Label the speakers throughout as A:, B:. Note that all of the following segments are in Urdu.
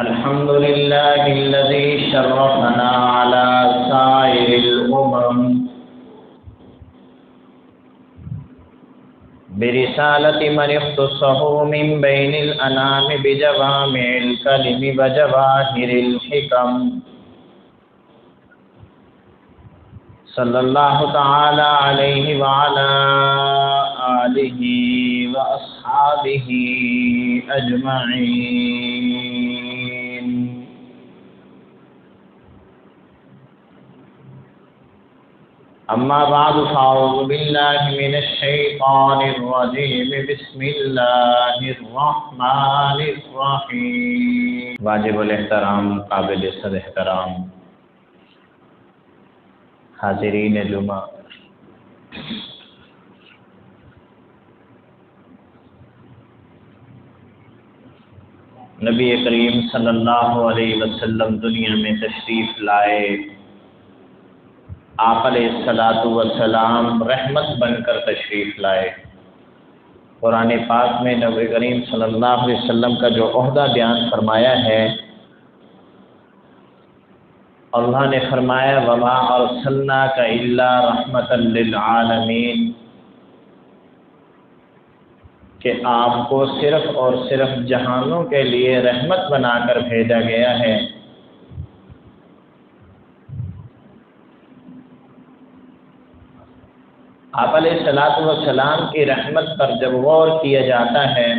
A: الحمد لله الذي شرفنا على سائر الأمم برسالة من اختصه من بين الأنام بجوامع الكلم وجواهر الحكم صلى الله تعالى عليه وعلى آله وأصحابه أجمعين. أما بعد فأعوذ بالله من الشيطان الرجيم. بسم الله الرحمن الرحيم. واجب الاحترام، قابل صد احترام حاضرین جمعہ، نبی کریم صلی اللہ علیہ وسلم دنیا میں تشریف لائے. آپ علیہ الصلاۃ والسلام رحمت بن کر تشریف لائے. قرآن پاک میں نبی کریم صلی اللہ علیہ وسلم کا جو عہدہ بیان فرمایا ہے، اللہ نے فرمایا وما ارسلناک الا رحمتا للعالمین، کہ آپ کو صرف اور صرف جہانوں کے لیے رحمت بنا کر بھیجا گیا ہے. آپ علیہ الصلاۃ والسلام کی رحمت پر جب غور کیا جاتا ہے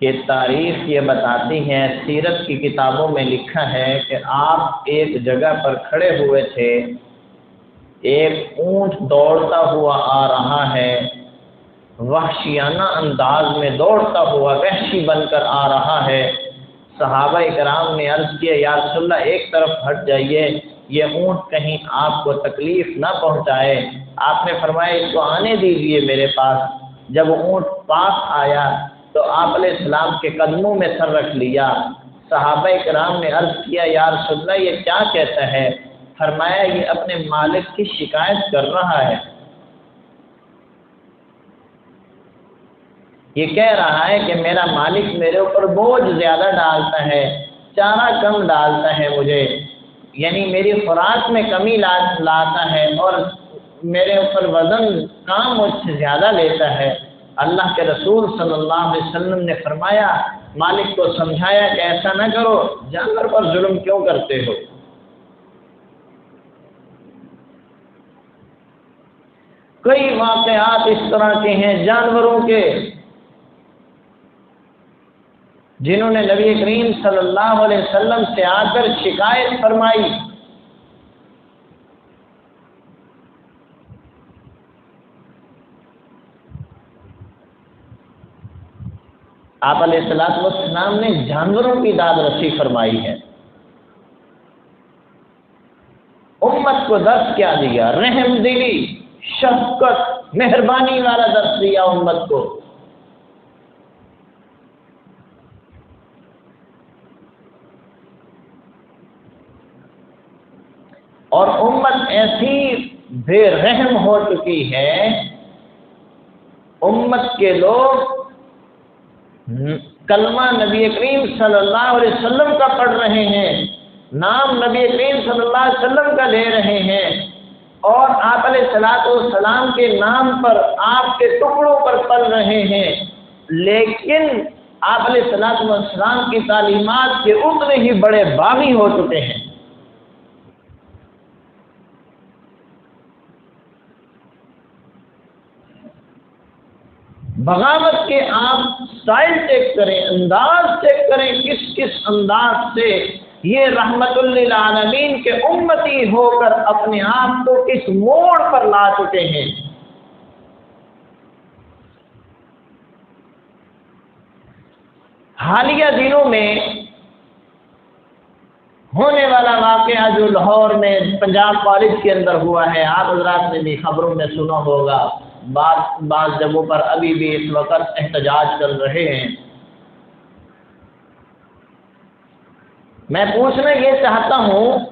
A: کہ تاریخ یہ بتاتی ہے، سیرت کی کتابوں میں لکھا ہے کہ آپ ایک جگہ پر کھڑے ہوئے تھے، ایک اونٹ دوڑتا ہوا آ رہا ہے، وحشیانہ انداز میں دوڑتا ہوا وحشی بن کر آ رہا ہے. صحابہ کرام نے عرض کیا یا رسول اللہ ایک طرف ہٹ جائیے، یہ اونٹ کہیں آپ کو تکلیف نہ پہنچائے. آپ نے فرمایا اس کو آنے دیجیے میرے پاس. جب اونٹ پاس آیا تو آپ علیہ السلام کے قدموں میں سر رکھ لیا. صحابہ کرام نے عرض کیا یا رسول اللہ یہ کیا کہتا ہے؟ فرمایا یہ اپنے مالک کی شکایت کر رہا ہے. یہ کہہ رہا ہے کہ میرا مالک میرے اوپر بوجھ زیادہ ڈالتا ہے، چارہ کم ڈالتا ہے مجھے، یعنی میری خوراک میں کمی لاتا ہے اور میرے اوپر وزن کام مجھ سے زیادہ لیتا ہے. اللہ کے رسول صلی اللہ علیہ وسلم نے فرمایا، مالک کو سمجھایا کہ ایسا نہ کرو، جانور پر ظلم کیوں کرتے ہو؟ کئی واقعات اس طرح کے ہیں جانوروں کے جنہوں نے نبی کریم صلی اللہ علیہ وسلم سے آ کر شکایت فرمائی. آپ علیہ الصلوۃ والسلام نے جانوروں کی داد رسی فرمائی ہے. امت کو درس کیا دیا؟ رحم دلی، شفقت، مہربانی والا درس دیا امت کو. اور امت ایسی بے رحم ہو چکی ہے، امت کے لوگ کلمہ نبی کریم صلی اللہ علیہ وسلم کا پڑھ رہے ہیں، نام نبی کریم صلی اللہ علیہ وسلم کا لے رہے ہیں، اور آپ علیہ الصلوۃ والسلام کے نام پر آپ کے ٹکڑوں پر پل رہے ہیں، لیکن آپ علیہ الصلوۃ والسلام کی تعلیمات کے اتنے ہی بڑے باغی ہو چکے ہیں. بغاوت کے آپ سٹائل چیک کریں، انداز چیک کریں، کس انداز سے یہ رحمت للعالمین کے امتی ہو کر اپنے آپ کو کس موڑ پر لا چکے ہیں. حالیہ دنوں میں ہونے والا واقعہ جو لاہور میں پنجاب کالج کے اندر ہوا ہے، آپ حضرات نے بھی خبروں میں سنا ہوگا. بعض جگہوں پر ابھی بھی اس وقت احتجاج چل رہے ہیں. میں پوچھنا یہ چاہتا ہوں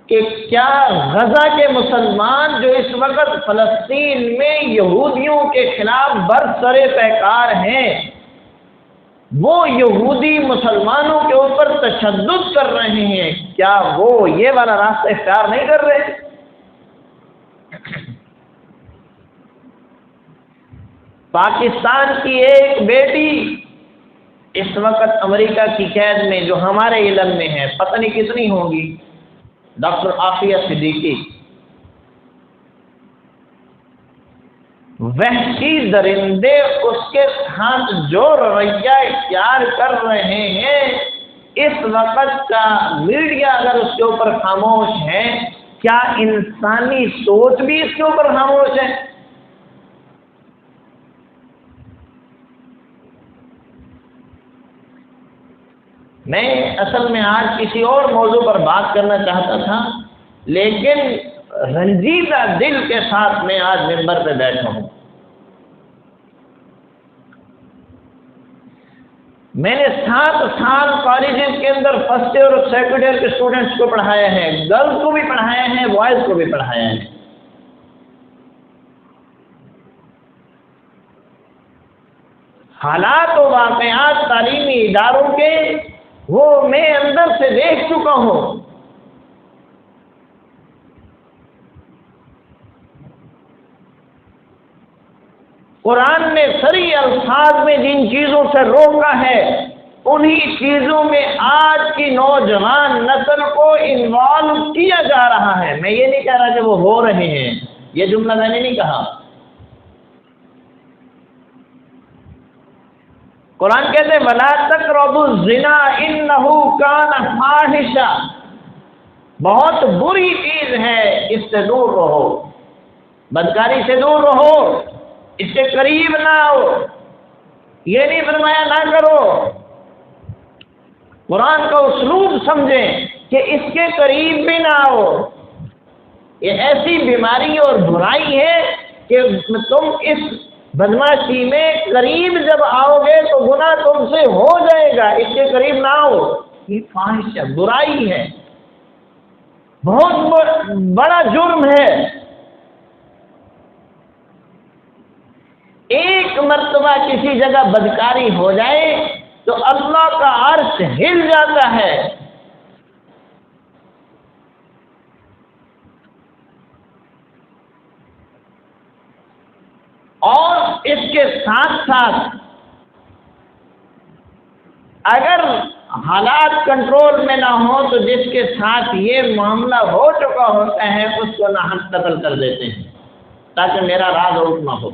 A: کہ کیا غزہ کے مسلمان جو اس وقت فلسطین میں یہودیوں کے خلاف برسر پیکار ہیں، وہ یہودی مسلمانوں کے اوپر تشدد کر رہے ہیں، کیا وہ یہ والا راستہ اختیار نہیں کر رہے؟ پاکستان کی ایک بیٹی اس وقت امریکہ کی قید میں، جو ہمارے علم میں ہے، پتہ نہیں کتنی ہوگی، ڈاکٹر عافیہ صدیقی، وحشی درندے اس کے ساتھ جو رویہ اختیار کر رہے ہیں، اس وقت کا میڈیا اگر اس کے اوپر خاموش ہے، کیا انسانی سوچ بھی اس کے اوپر خاموش ہے؟ میں اصل میں آج کسی اور موضوع پر بات کرنا چاہتا تھا، لیکن رنجیدہ دل کے ساتھ میں آج ممبر پہ بیٹھا ہوں۔ میں نے 7 سال کالجز کے اندر فرسٹ ایئر اور سیکنڈ ایئر کے اسٹوڈنٹس کو پڑھایا ہے، گرلز کو بھی پڑھایا ہے، بوائز کو بھی پڑھایا ہے۔ حالات و واقعات تعلیمی اداروں کے وہ میں اندر سے دیکھ چکا ہوں۔ قرآن نے صریح الفاظ میں جن چیزوں سے روکا ہے، انہی چیزوں میں آج کی نوجوان نسل کو انوالو کیا جا رہا ہے۔ میں یہ نہیں کہہ رہا کہ وہ ہو رہے ہیں، یہ جملہ میں نے نہیں کہا۔ قرآن کہتے ہیں وَلَا تَقْرَبُوا الزِّنَا إِنَّهُ كَانَ فَاحِشًا، بہت بری چیز ہے، اس سے دور رہو، بدکاری سے دور رہو، اس کے قریب نہ آؤ۔ یہ نہیں فرمایا نہ کرو، قرآن کا اسلوب سمجھیں کہ اس کے قریب بھی نہ آؤ۔ یہ ایسی بیماری اور برائی ہے کہ تم اس بدماشی میں قریب جب آؤ گے تو گناہ تم سے ہو جائے گا، اس کے قریب نہ آؤ۔ یہ فاحش ہے، برائی ہے، بہت بڑا جرم ہے۔ ایک مرتبہ کسی جگہ بدکاری ہو جائے تو اللہ کا عرش ہل جاتا ہے۔ اور اس کے ساتھ ساتھ اگر حالات کنٹرول میں نہ ہو تو جس کے ساتھ یہ معاملہ ہو چکا ہوتا ہے اس کو ناحق قتل کر دیتے ہیں تاکہ میرا راز آؤٹ نہ ہو۔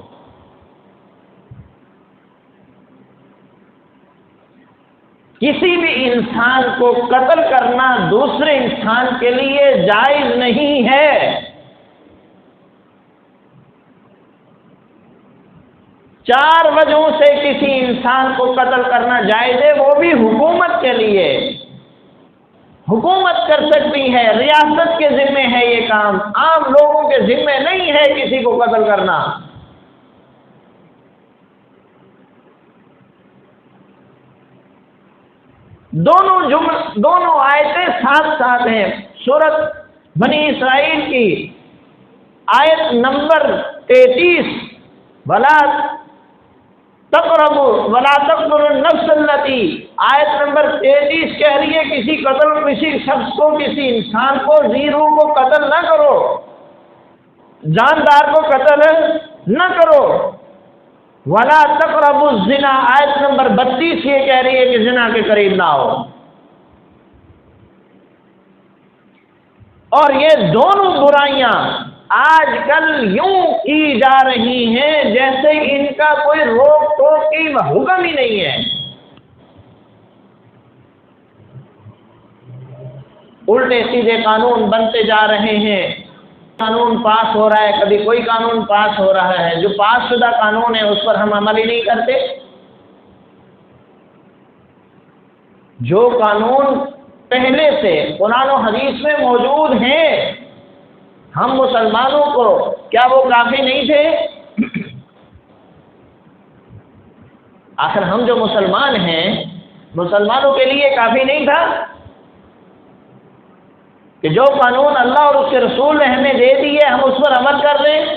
A: کسی بھی انسان کو قتل کرنا دوسرے انسان کے لیے جائز نہیں ہے۔ چار وجہوں سے کسی انسان کو قتل کرنا جائز ہے، وہ بھی حکومت کے لیے۔ حکومت کر سکتی ہے، ریاست کے ذمے ہے یہ کام، عام لوگوں کے ذمے نہیں ہے کسی کو قتل کرنا۔ دونوں آیتیں ساتھ ساتھ ہیں۔ سورۃ بنی اسرائیل کی آیت نمبر 33 ولا تقتلوا النفس التي، آیت نمبر 33 کہہ رہی ہے کسی شخص کو، کسی انسان کو، ذی روح کو قتل نہ کرو، جاندار کو قتل نہ کرو۔ ولا تقربوا الزنا، آیت نمبر 32 یہ کہہ رہی ہے کہ زنا کے قریب نہ آؤ۔ اور یہ دونوں برائیاں آج کل یوں کی جا رہی ہیں جیسے ان کا کوئی روک ٹوک کی حکم ہی نہیں ہے۔ الٹے سیدھے قانون بنتے جا رہے ہیں، قانون پاس ہو رہا ہے، کبھی کوئی قانون پاس ہو رہا ہے، جو پاس شدہ قانون ہے اس پر ہم عمل ہی نہیں کرتے۔ جو قانون پہلے سے قرآن و حدیث میں موجود ہیں، ہم مسلمانوں کو کیا وہ کافی نہیں تھے؟ آخر ہم جو مسلمان ہیں، مسلمانوں کے لیے کافی نہیں تھا کہ جو قانون اللہ اور اس کے رسول نے ہمیں دے دیے ہم اس پر عمل کر رہے ہیں؟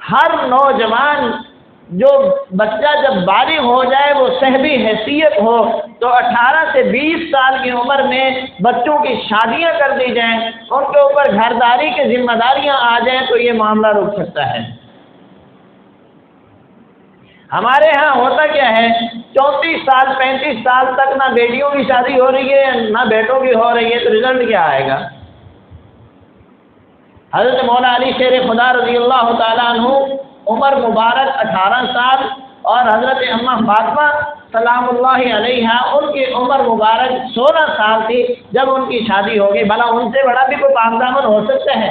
A: ہر نوجوان جو بچہ جب بالغ ہو جائے وہ صحبی حیثیت ہو تو 18 سے 20 سال کی عمر میں بچوں کی شادیاں کر دی جائیں، ان کے اوپر گھرداری کی ذمہ داریاں آ جائیں تو یہ معاملہ رک سکتا ہے۔ ہمارے ہاں ہوتا کیا ہے، 34 سال 35 سال تک نہ بیٹیوں کی شادی ہو رہی ہے نہ بیٹوں کی ہو رہی ہے، تو رزلٹ کیا آئے گا؟ حضرت مولا علی شیر خدا رضی اللہ تعالیٰ عنہ عمر مبارک 18 سال اور حضرت اماں فاطمہ سلام اللہ علیہا ان کی عمر مبارک 16 سال تھی جب ان کی شادی ہوگی۔ بھلا ان سے بڑا بھی کوئی پاک دامن ہو سکتا ہے؟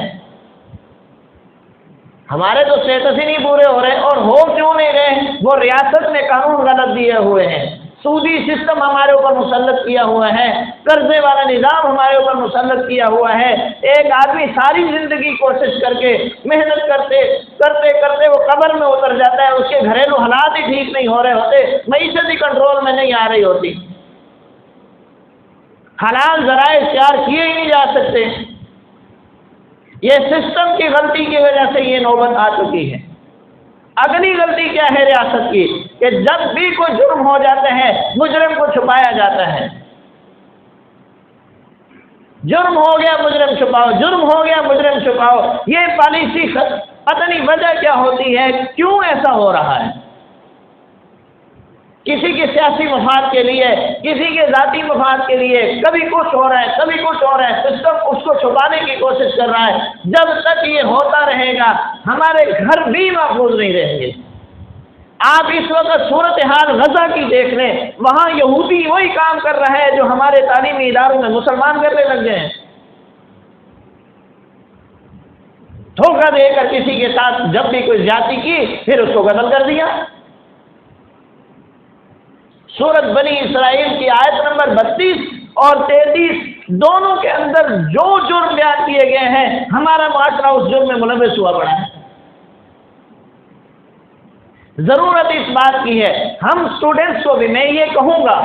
A: ہمارے تو اسٹیٹس ہی نہیں پورے ہو رہے، اور ہو کیوں نہیں رہے؟ وہ ریاست نے قانون غلط دیے ہوئے ہیں، سودی سسٹم ہمارے اوپر مسلط کیا ہوا ہے، قرضے والا نظام ہمارے اوپر مسلط کیا ہوا ہے۔ ایک آدمی ساری زندگی کوشش کر کے محنت کرتے کرتے کرتے وہ قبر میں اتر جاتا ہے، اس کے گھریلو حالات ہی ٹھیک نہیں ہو رہے ہوتے، معیشت ہی کنٹرول میں نہیں آ رہی ہوتی، حلال ذرائع اختیار کیے ہی نہیں جا سکتے۔ یہ سسٹم کی غلطی کی وجہ سے یہ نوبت آ چکی ہے۔ اگلی غلطی کیا ہے ریاست کی، کہ جب بھی کوئی جرم ہو جاتا ہے مجرم کو چھپایا جاتا ہے۔ جرم ہو گیا مجرم چھپاؤ، جرم ہو گیا مجرم چھپاؤ، یہ پالیسی پتہ نہیں وجہ کیا ہوتی ہے، کیوں ایسا ہو رہا ہے؟ کسی کے سیاسی مفاد کے لیے، کسی کے ذاتی مفاد کے لیے، کبھی کچھ ہو رہا ہے کبھی کچھ ہو رہا ہے، سسٹم اس کو چھپانے کی کوشش کر رہا ہے۔ جب تک یہ ہوتا رہے گا ہمارے گھر بھی محفوظ نہیں رہیں گے۔ آپ اس وقت صورتحال غزہ کی دیکھ لیں، وہاں یہودی وہی کام کر رہا ہے جو ہمارے تعلیمی اداروں میں مسلمان کرنے لگ گئے ہیں۔ دھوکہ دے کر کسی کے ساتھ جب بھی کوئی زیادتی کی پھر اس کو قتل کر دیا۔ سورت بنی اسرائیل کی آیت نمبر 32 اور 33 دونوں کے اندر جو جرم بیان کیے گئے ہیں، ہمارا معاشرہ اس جرم میں ملوث ہوا پڑا ہے۔ ضرورت اس بات کی ہے، ہم اسٹوڈنٹس کو بھی میں یہ کہوں گا،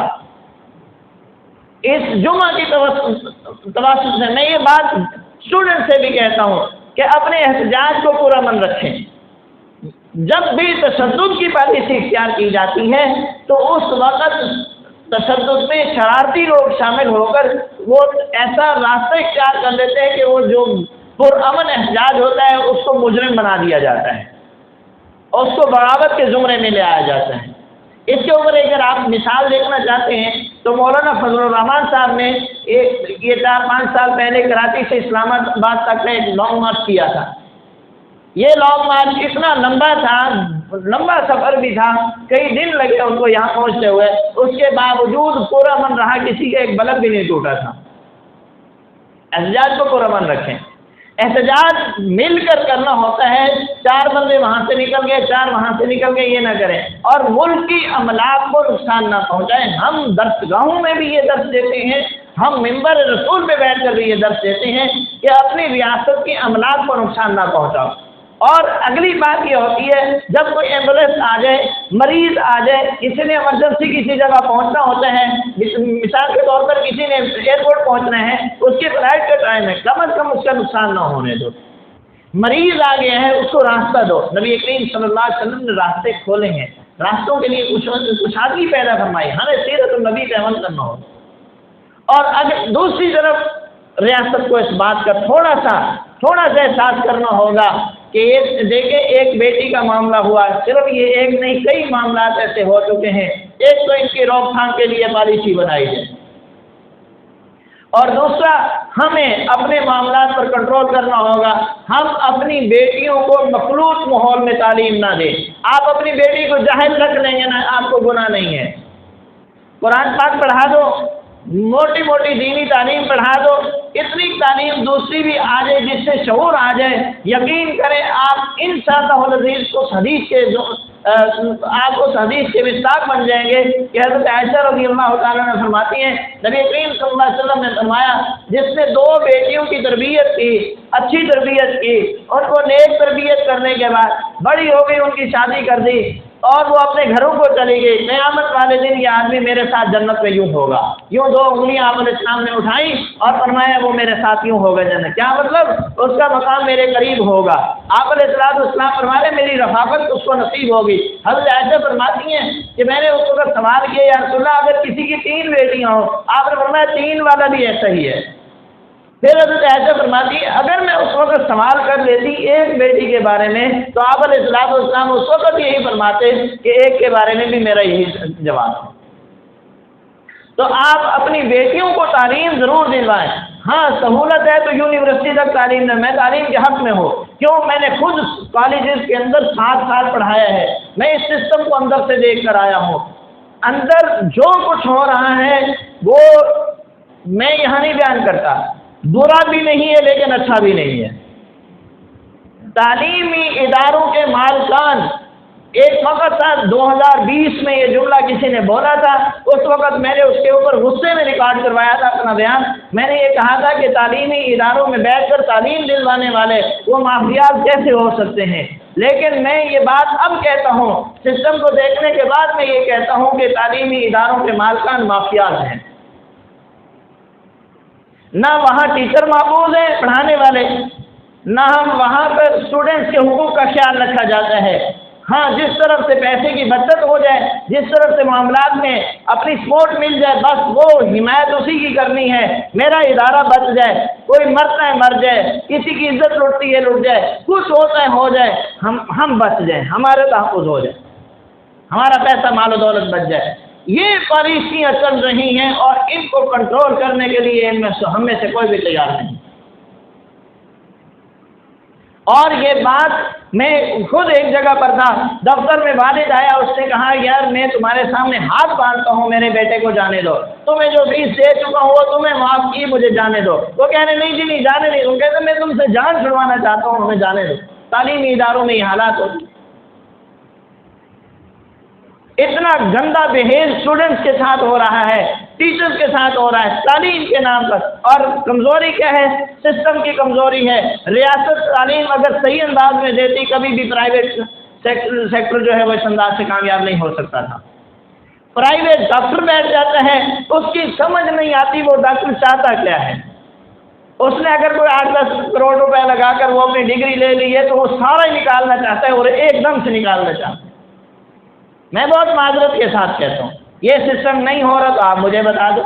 A: اس جمعہ کی تواسط سے میں یہ بات اسٹوڈنٹ سے بھی کہتا ہوں کہ اپنے احتجاج کو پورا من رکھیں۔ جب بھی تشدد کی پالیسی اختیار کی جاتی ہے تو اس وقت تشدد میں شرارتی لوگ شامل ہو کر وہ ایسا راستہ اختیار کر لیتے ہیں کہ وہ جو پرامن احتجاج ہوتا ہے اس کو مجرم بنا دیا جاتا ہے اور اس کو بغاوت کے زمرے میں لے آیا جاتا ہے۔ اس کے اوپر اگر آپ مثال دیکھنا چاہتے ہیں تو مولانا فضل الرحمان صاحب نے یہ 4-5 سال پہلے کراچی سے اسلام آباد تک کا ایک لانگ مارچ کیا تھا۔ یہ لانگ مارچ اتنا لمبا تھا، لمبا سفر بھی تھا، کئی دن لگے ان کو یہاں پہنچتے ہوئے، اس کے باوجود پورا من رہا، کسی کا ایک بلب بھی نہیں ٹوٹا تھا۔ احتجاج کو پورا من رکھیں، احتجاج مل کر کرنا ہوتا ہے، 4 بندے وہاں سے نکل گئے 4 وہاں سے نکل گئے، یہ نہ کریں اور ملک کی املاک کو نقصان نہ پہنچائیں۔ ہم درسگاہوں میں بھی یہ درس دیتے ہیں، ہم ممبر رسول پہ بیٹھ کر بھی یہ درس دیتے ہیں کہ اپنی ریاست کی املاک کو نقصان نہ پہنچاؤ۔ اور اگلی بات یہ ہوتی ہے، جب کوئی ایمبولینس آ جائے، مریض آ جائے، کسی نے ایمرجنسی کسی جگہ پہنچنا ہوتا ہے، مثال کے طور پر کسی نے ایئرپورٹ پہنچنا ہے، اس کی فلائٹ کا ٹائم ہے، کم از کم اس کا نقصان نہ ہونے دو۔ مریض آ گیا ہے اس کو راستہ دو، نبی کریم صلی اللہ علیہ وسلم نے راستے کھولے ہیں، راستوں کے لیے خوشحالی پیدا فرمائی، ہمیں سیرت النبی پہ عمل کرنا ہو۔ اور اگر دوسری طرف ریاست کو اس بات کا تھوڑا سا احساس کرنا ہوگا کہ دیکھیں ایک بیٹی کا معاملہ ہوا، صرف یہ ایک نہیں کئی معاملات ایسے ہو چکے ہیں، ایک تو ان کی روک تھام کے لیے پالیسی بنائی جائے اور دوسرا ہمیں اپنے معاملات پر کنٹرول کرنا ہوگا۔ ہم اپنی بیٹیوں کو مخلوط ماحول میں تعلیم نہ دیں۔ آپ اپنی بیٹی کو جاہل رکھ لیں گے نا، آپ کو گناہ نہیں ہے، قرآن پاک پڑھا دو، موٹی موٹی دینی تعلیم پڑھا دو، اتنی تعلیم دوسری بھی آ جائے جس سے شعور آ جائے، یقین کریں آپ انشاءاللہ العزیز کو حدیث کے مصداق بن جائیں گے کہ حضرت عائشہ رضی اللہ تعالیٰ نے فرماتی ہیں، نبی کریم صلی اللہ علیہ وسلم نے فرمایا جس نے 2 بیٹیوں کی تربیت کی، اچھی تربیت کی، ان کو نیک تربیت کرنے کے بعد بڑی ہو گئی، ان کی شادی کر دی اور وہ اپنے گھروں کو چلی گئی، قیامت والے دن یہ آدمی میرے ساتھ جنت میں یوں ہوگا، یوں 2 انگلیاں آپ علیہ السلام نے اٹھائیں اور فرمایا وہ میرے ساتھ یوں ہوگا جنت، کیا مطلب؟ اس کا مقام میرے قریب ہوگا۔ آپ علیہ السلام فرمایا میری رفاقت اس کو نصیب ہوگی۔ حضرت عائشہ فرماتی ہیں کہ میں نے اس وقت سوال کیا یا رسول اللہ اگر کسی کی 3 بیٹیاں ہوں، آپ نے فرمایا 3 والا بھی ایسا ہی ہے۔ پھر حضرت عائشہ فرماتی ہے اگر میں اس وقت سوال کر لیتی ایک بیٹی کے بارے میں تو آپ علیہ السلام اس وقت یہی فرماتے کہ ایک کے بارے میں بھی میرا یہی جواب ہے۔ تو آپ اپنی بیٹیوں کو تعلیم ضرور دلوائیں۔ ہاں سہولت ہے تو یونیورسٹی تک تعلیم دیں، میں تعلیم کے حق میں ہوں، کیوں میں نے خود کالجز کے اندر 7 سال پڑھایا ہے، میں اس سسٹم کو اندر سے دیکھ کر آیا ہوں۔ اندر جو کچھ ہو رہا ہے وہ میں یہاں نہیں بیان کرتا، برا بھی نہیں ہے لیکن اچھا بھی نہیں ہے۔ تعلیمی اداروں کے مالکان، ایک وقت تھا 2020 میں یہ جملہ کسی نے بولا تھا، اس وقت میں نے اس کے اوپر غصے میں ریکارڈ کروایا تھا اپنا بیان۔ میں نے یہ کہا تھا کہ تعلیمی اداروں میں بیٹھ کر تعلیم دلوانے والے وہ مافیات کیسے ہو سکتے ہیں، لیکن میں یہ بات اب کہتا ہوں، سسٹم کو دیکھنے کے بعد میں یہ کہتا ہوں کہ تعلیمی اداروں کے مالکان مافیات ہیں۔ نہ وہاں ٹیچر محفوظ ہیں پڑھانے والے، نہ ہم وہاں پر اسٹوڈنٹس کے حقوق کا خیال رکھا جاتا ہے۔ ہاں جس طرف سے پیسے کی بچت ہو جائے، جس طرف سے معاملات میں اپنی سپورٹ مل جائے، بس وہ حمایت اسی کی کرنی ہے، میرا ادارہ بچ جائے، کوئی مرتا ہے مر جائے، کسی کی عزت لٹتی ہے لٹ جائے، کچھ ہوتا ہے ہو جائے، ہم بچ جائیں، ہمارے تحفظ ہو جائے، ہمارا پیسہ مال و دولت بچ جائے۔ یہ پالیسیاں چل رہی ہیں اور ان کو کنٹرول کرنے کے لیے ہم میں سے کوئی بھی تیار نہیں۔ اور یہ بات میں خود ایک جگہ پر تھا، دفتر میں والد آیا، اس نے کہا یار میں تمہارے سامنے ہاتھ باندھتا ہوں، میرے بیٹے کو جانے دو، تمہیں جو فیس دے چکا ہوں وہ تمہیں معاف کی، مجھے جانے دو۔ وہ کہنے نہیں جی نہیں جانے نہیں، وہ کہتے میں تم سے جان چھڑوانا چاہتا ہوں، ہمیں جانے دو۔ تعلیمی اداروں میں یہ حالات ہوتے، اتنا گندا بہیو اسٹوڈنٹس کے ساتھ ہو رہا ہے، ٹیچرز کے ساتھ ہو رہا ہے تعلیم کے نام پر۔ اور کمزوری کیا ہے؟ سسٹم کی کمزوری ہے۔ ریاست تعلیم اگر صحیح انداز میں دیتی، کبھی بھی پرائیویٹ سیکٹر جو ہے وہ اس انداز سے کامیاب نہیں ہو سکتا تھا۔ پرائیویٹ ڈاکٹر بیٹھ جاتا ہے، اس کی سمجھ نہیں آتی وہ ڈاکٹر چاہتا کیا ہے۔ اس نے اگر کوئی 8-10 کروڑ روپے لگا کر وہ اپنی ڈگری لے لی ہے تو وہ سارا ہی نکالنا چاہتا ہے اور ایک دم سے نکالنا چاہتا ہے۔ میں بہت معذرت کے ساتھ کہتا ہوں، یہ سسٹم نہیں ہو رہا تو آپ مجھے بتا دو۔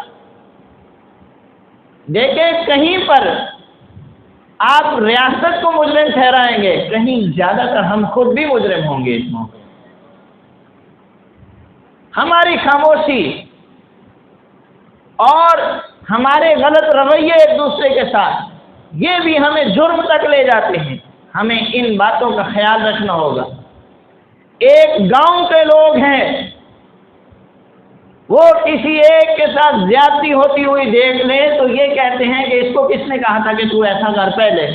A: دیکھیں کہیں پر آپ ریاست کو مجرم ٹھہرائیں گے، کہیں زیادہ تر ہم خود بھی مجرم ہوں گے اس موقع۔ ہماری خاموشی اور ہمارے غلط رویے ایک دوسرے کے ساتھ، یہ بھی ہمیں جرم تک لے جاتے ہیں۔ ہمیں ان باتوں کا خیال رکھنا ہوگا۔ ایک گاؤں کے لوگ ہیں، وہ کسی ایک کے ساتھ زیادتی ہوتی ہوئی دیکھ لیں تو یہ کہتے ہیں کہ اس کو کس نے کہا تھا کہ تو ایسا کر پہلے،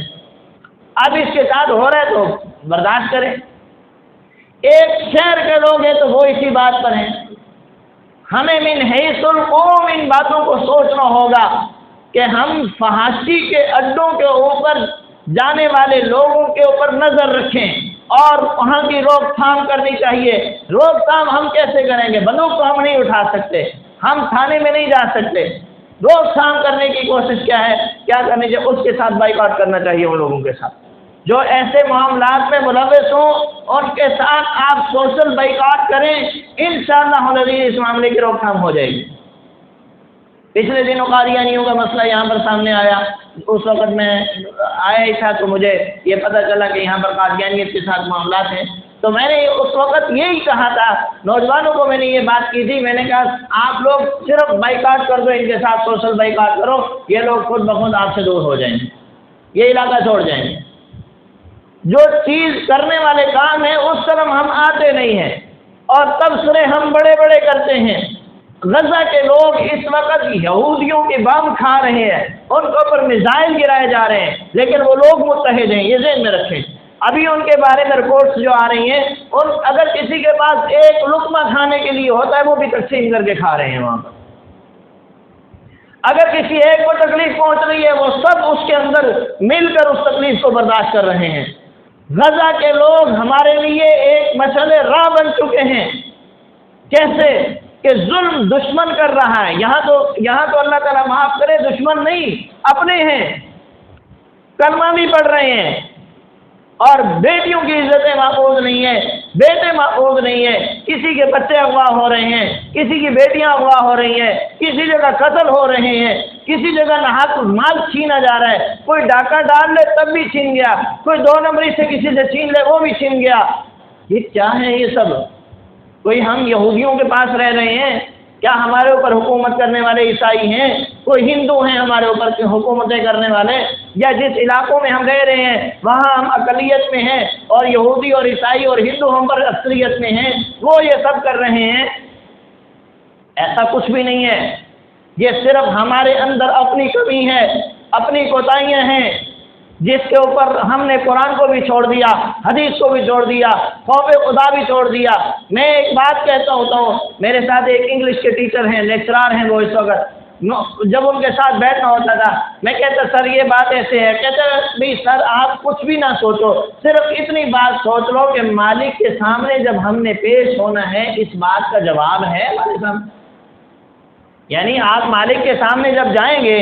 A: اب اس کے ساتھ ہو رہا ہے تو برداشت کریں۔ ایک شہر کے لوگ ہیں تو وہ اسی بات پر ہیں۔ ہمیں من حیث القوم ان باتوں کو سوچنا ہوگا کہ ہم فحاشی کے اڈوں کے اوپر جانے والے لوگوں کے اوپر نظر رکھیں اور وہاں کی روک تھام کرنی چاہیے۔ روک تھام ہم کیسے کریں گے؟ بندوق تو ہم نہیں اٹھا سکتے، ہم تھانے میں نہیں جا سکتے۔ روک تھام کرنے کی کوشش کیا ہے، کیا کرنی چاہیے؟ اس کے ساتھ بائیکاٹ کرنا چاہیے ان لوگوں کے ساتھ جو ایسے معاملات میں ملوث ہوں، ان کے ساتھ آپ سوشل بائیکاٹ کریں، انشاءاللہ العزیز اس معاملے کی روک تھام ہو جائے گی۔ پچھلے دنوں قادیانیوں کا مسئلہ یہاں پر سامنے آیا، اس وقت میں آیا ہی تھا تو مجھے یہ پتہ چلا کہ یہاں پر قادیانیت کے ساتھ معاملات ہیں، تو میں نے اس وقت یہی کہا تھا، نوجوانوں کو میں نے یہ بات کی تھی، میں نے کہا آپ لوگ صرف بائیکاٹ کر دو، ان کے ساتھ سوشل بائیکاٹ کرو، یہ لوگ خود بخود آپ سے دور ہو جائیں گے، یہ علاقہ چھوڑ جائیں گے۔ جو چیز کرنے والے کام ہیں اس طرف ہم آتے نہیں ہیں اور تبصرے ہم بڑے بڑے کرتے ہیں۔ غزہ کے لوگ اس وقت یہودیوں کے بم کھا رہے ہیں، ان کے اوپر میزائل گرائے جا رہے ہیں، لیکن وہ لوگ متحد ہیں، یہ ذہن میں رکھیں۔ ابھی ان کے بارے میں رپورٹس جو آ رہی ہیں، اور اگر کسی کے پاس ایک لقمہ کھانے کے لیے ہوتا ہے وہ بھی تقسیم کر کے کھا رہے ہیں وہاں پر۔ اگر کسی ایک کو تکلیف پہنچ رہی ہے وہ سب اس کے اندر مل کر اس تکلیف کو برداشت کر رہے ہیں۔ غزہ کے لوگ ہمارے لیے ایک مشعل راہ بن چکے ہیں۔ کیسے کہ ظلم دشمن کر رہا ہے، یہاں تو اللہ تعالیٰ معاف کرے دشمن نہیں اپنے ہیں، کلمہ بھی پڑھ رہے ہیں، اور بیٹیوں کی عزتیں محفوظ نہیں ہیں، بیٹے محفوظ نہیں ہیں، کسی کے بچے اغوا ہو رہے ہیں، کسی کی بیٹیاں اغوا ہو رہی ہیں، کسی جگہ قتل ہو رہے ہیں، کسی جگہ ناحق مال چھینا جا رہا ہے، کوئی ڈاکہ ڈال لے تب بھی چھین گیا، کوئی 2 نمبری سے کسی سے چھین لے وہ بھی چھین گیا۔ یہ کیا ہے یہ سب؟ کوئی ہم یہودیوں کے پاس رہ رہے ہیں؟ کیا ہمارے اوپر حکومت کرنے والے عیسائی ہیں؟ کوئی ہندو ہیں ہمارے اوپر حکومتیں کرنے والے؟ یا جس علاقوں میں ہم رہ رہے ہیں وہاں ہم اقلیت میں ہیں اور یہودی اور عیسائی اور ہندو ہم پر اکثریت میں ہیں، وہ یہ سب کر رہے ہیں؟ ایسا کچھ بھی نہیں ہے، یہ صرف ہمارے اندر اپنی کمی ہے، اپنی کوتاہیاں ہیں، جس کے اوپر ہم نے قرآن کو بھی چھوڑ دیا، حدیث کو بھی چھوڑ دیا، خوف خدا بھی چھوڑ دیا۔ میں ایک بات کہتا ہوتا ہوں، میرے ساتھ ایک انگلش کے ٹیچر ہیں، لیکچرار ہیں وہ اس وقت، جب ان کے ساتھ بیٹھنا ہوتا تھا میں کہتا سر یہ بات ایسے ہے، کہتا نہیں سر آپ کچھ بھی نہ سوچو، صرف اتنی بات سوچ لو کہ مالک کے سامنے جب ہم نے پیش ہونا ہے اس بات کا جواب ہے ہمارے سامنے، یعنی آپ مالک کے سامنے جب جائیں گے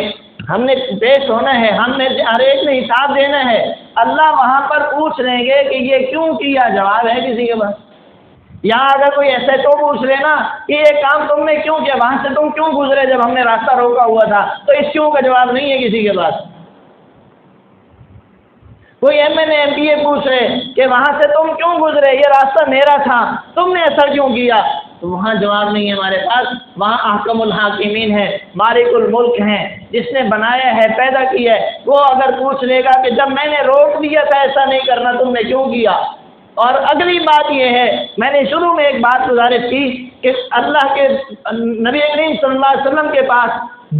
A: ہم نے پیش ہونا ہے، ہم نے ہر ایک نے حساب دینا ہے، اللہ وہاں پر پوچھ لیں گے کہ یہ کیوں کیا، جواب ہے کسی کے پاس؟ یہاں اگر کوئی ایسے تو پوچھ لینا کہ یہ کام تم نے کیوں کیا، وہاں سے تم کیوں گزرے جب ہم نے راستہ روکا ہوا تھا، تو اس کیوں کا جواب نہیں ہے کسی کے پاس۔ کوئی MA پوچھ رہے کہ وہاں سے تم کیوں گزرے، یہ راستہ میرا تھا، تم نے ایسا کیوں کیا، تو وہاں جواب نہیں ہے ہمارے پاس۔ وہاں احکم الحاکمین ہے، مالک الملک ہیں، جس نے بنایا ہے پیدا کیا ہے، وہ اگر پوچھ لے گا کہ جب میں نے روک دیا تھا ایسا نہیں کرنا تم نے کیوں کیا۔ اور اگلی بات یہ ہے، میں نے شروع میں ایک بات گزارش کی کہ اللہ کے نبی کریم صلی اللہ علیہ وسلم کے پاس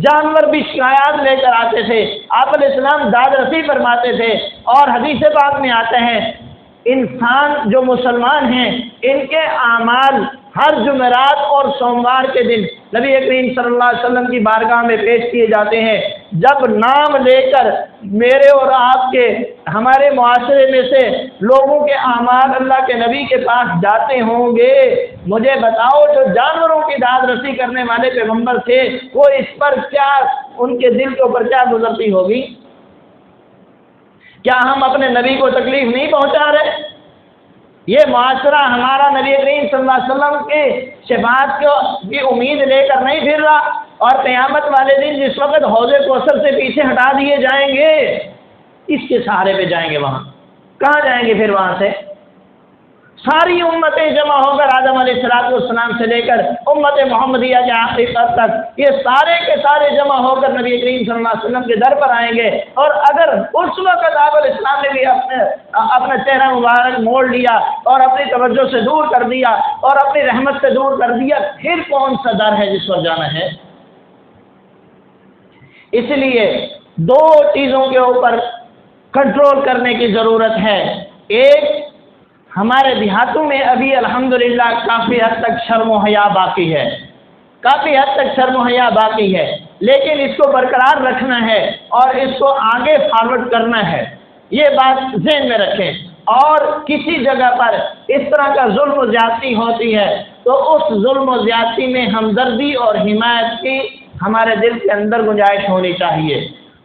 A: جانور بھی شکایات لے کر آتے تھے، آپ علیہ السلام داد رسی فرماتے تھے، اور حدیث پاک میں آتے ہیں انسان جو مسلمان ہیں ان کے اعمال ہر جمعرات اور سوموار کے دن نبی کریم صلی اللہ علیہ وسلم کی بارگاہ میں پیش کیے جاتے ہیں۔ جب نام لے کر میرے اور آپ کے ہمارے معاشرے میں سے لوگوں کے اعمال اللہ کے نبی کے پاس جاتے ہوں گے، مجھے بتاؤ جو جانوروں کی داد رسی کرنے والے پیغمبر تھے وہ اس پر کیا ان کے دل کے اوپر کیا گزرتی ہوگی؟ کیا ہم اپنے نبی کو تکلیف نہیں پہنچا رہے؟ یہ معاشرہ ہمارا نبی کریم صلی اللہ علیہ وسلم کے شفاعت کی امید لے کر نہیں پھر رہا، اور قیامت والے دن جس وقت حوض کوثر سے پیچھے ہٹا دیے جائیں گے اس کے سہارے پہ جائیں گے، وہاں کہاں جائیں گے؟ پھر وہاں سے ساری امتیں جمع ہو کر آدم علیہ السلام سے لے کر امت محمدیہ کے آخری تک یہ سارے کے سارے جمع ہو کر نبی کریم صلی اللہ علیہ وسلم کے در پر آئیں گے، اور اگر اس وقت آپ علیہ السلام نے بھی اپنا چہرہ مبارک موڑ لیا اور اپنی توجہ سے دور کر دیا اور اپنی رحمت سے دور کر دیا، پھر کون سا در ہے جس پر جانا ہے؟ اس لیے 2 چیزوں کے اوپر کنٹرول کرنے کی ضرورت ہے۔ ایک، ہمارے دیہاتوں میں ابھی الحمدللہ کافی حد تک شرم و حیا باقی ہے، کافی حد تک شرم و حیا باقی ہے، لیکن اس کو برقرار رکھنا ہے اور اس کو آگے فارورڈ کرنا ہے، یہ بات ذہن میں رکھیں۔ اور کسی جگہ پر اس طرح کا ظلم و زیادتی ہوتی ہے تو اس ظلم و زیادتی میں ہمدردی اور حمایت کی ہمارے دل کے اندر گنجائش ہونی چاہیے۔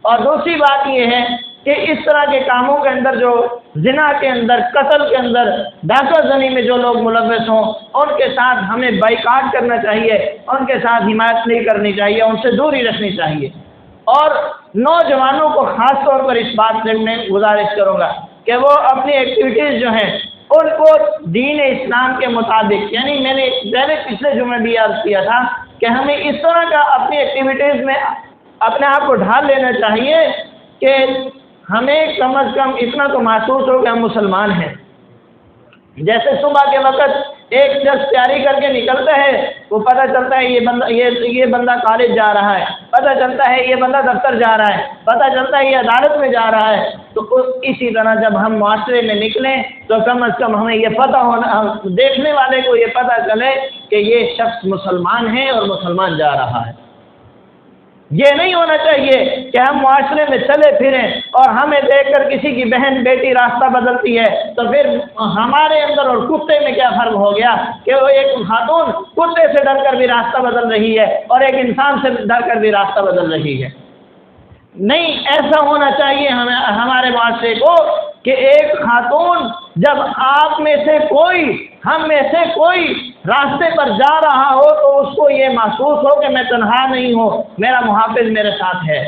A: اور دوسری بات یہ ہے کہ اس طرح کے کاموں کے اندر، جو زنا کے اندر، قتل کے اندر، ڈاکہ زنی میں جو لوگ ملوث ہوں ان کے ساتھ ہمیں بائیکاٹ کرنا چاہیے، ان کے ساتھ حمایت نہیں کرنی چاہیے، ان سے دوری رکھنی چاہیے۔ اور نوجوانوں کو خاص طور پر اس بات سے میں گزارش کروں گا کہ وہ اپنی ایکٹیویٹیز جو ہیں ان کو دین اسلام کے مطابق، یعنی میں نے پچھلے جمعے بھی عرض کیا تھا کہ ہمیں اس طرح کا اپنی ایکٹیویٹیز میں اپنے آپ کو ڈھال لینا چاہیے کہ ہمیں کم از کم اتنا تو محسوس ہو کہ ہم مسلمان ہیں۔ جیسے صبح کے وقت ایک شخص تیاری کر کے نکلتا ہے، وہ پتہ چلتا ہے یہ بندہ کالج جا رہا ہے، پتہ چلتا ہے یہ بندہ دفتر جا رہا ہے، پتہ چلتا ہے یہ عدالت میں جا رہا ہے، تو اسی طرح جب ہم معاشرے میں نکلیں تو کم از کم ہمیں یہ پتہ ہونا، دیکھنے والے کو یہ پتہ چلے کہ یہ شخص مسلمان ہے اور مسلمان جا رہا ہے۔ یہ نہیں ہونا چاہیے کہ ہم معاشرے میں چلے پھریں اور ہمیں دیکھ کر کسی کی بہن بیٹی راستہ بدلتی ہے تو پھر ہمارے اندر اور کتے میں کیا فرق ہو گیا کہ وہ ایک خاتون کتے سے ڈر کر بھی راستہ بدل رہی ہے اور ایک انسان سے ڈر کر بھی راستہ بدل رہی ہے۔ نہیں، ایسا ہونا چاہیے ہمارے معاشرے کو کہ ایک خاتون جب آپ میں سے کوئی، ہم میں سے کوئی راستے پر جا رہا ہو تو اس کو یہ محسوس ہو کہ میں تنہا نہیں ہوں، میرا محافظ میرے ساتھ ہے۔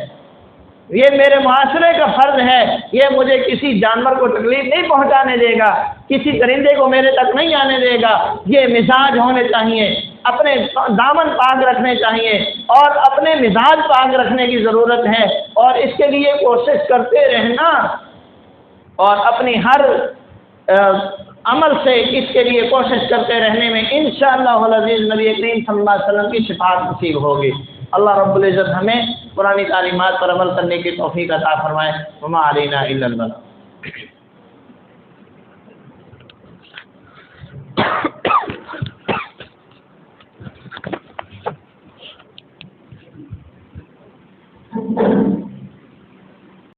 A: یہ میرے معاشرے کا فرض ہے، یہ مجھے کسی جانور کو تکلیف نہیں پہنچانے دے گا، کسی درندے کو میرے تک نہیں آنے دے گا۔ یہ مزاج ہونے چاہیے، اپنے دامن پاک رکھنے چاہیے اور اپنے مزاج پاک رکھنے کی ضرورت ہے، اور اس کے لیے کوشش کرتے رہنا اور اپنی ہر عمل سے اس کے لیے کوشش کرتے رہنے میں انشاءاللہ العزیز نبی کریم صلی اللہ علیہ وسلم کی شفاعت نصیب ہوگی۔ اللہ رب العزت ہمیں قرآنی تعلیمات پر عمل کرنے کی توفیق عطا فرمائے۔ وما علینا الا البلاغ۔